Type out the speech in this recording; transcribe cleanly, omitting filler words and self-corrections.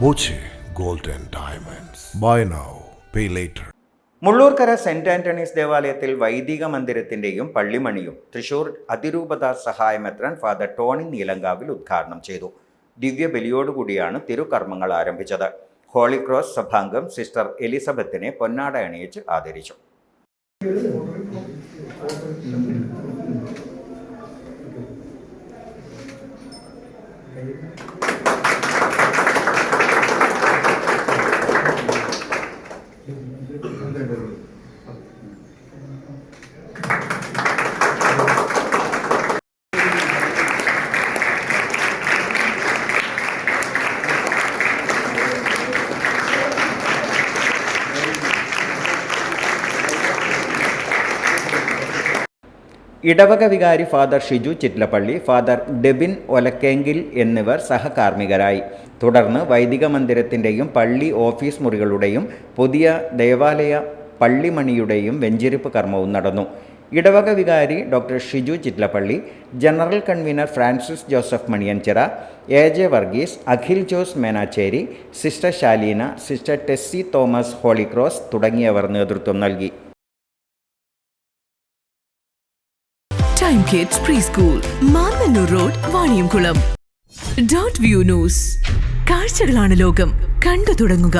Boche Gold and Diamonds. Buy now, pay later. Mullurkara Saint Antony's ദേവാലയത്തിൽ വൈദിക മന്ദിരത്തിന്റെയും പള്ളിമണിയും തൃശൂർ അതിരൂപത സഹായമെത്രാൻ father Tony Neelankavil ഉദ്ഘാടനം ചെയ്തു. ദിവ്യബലിയോടുകൂടിയാണ് തിരുകർമ്മങ്ങൾ ആരംഭിച്ചത്. ഹോളി ക്രോസ് സഭാംഗം സിസ്റ്റർ എലിസബത്തിനെ പൊന്നാട അണിയിച്ച് ആദരിച്ചു. ഇടവക വികാരി ഫാദർ ഷിജു ചിറ്റ്ലപ്പള്ളി, ഫാദർ ഡെബിൻ ഒലക്കെങ്കിൽ എന്നിവർ സഹകാർമ്മികരായി. തുടർന്ന് വൈദിക മന്ദിരത്തിൻ്റെയും പള്ളി ഓഫീസ് മുറികളുടെയും പുതിയ ദേവാലയ പള്ളിമണിയുടെയും വെഞ്ചിരിപ്പ് കർമ്മവും നടന്നു. ഇടവക വികാരി doctor Shiju Chittilappilly, general convener Francis Joseph Maniyanchira, AJ Varghese, Akhil Jose Menachery, sister Shaleena, sister Tessy Thomas Holy Cross തുടങ്ങിയവർ നേതൃത്വം നൽകി. Time kids pre school, Mannanoor road, Vaniyamkulam. .view news. കാഴ്ചകളാണ് ലോകം, കണ്ടു തുടങ്ങുക.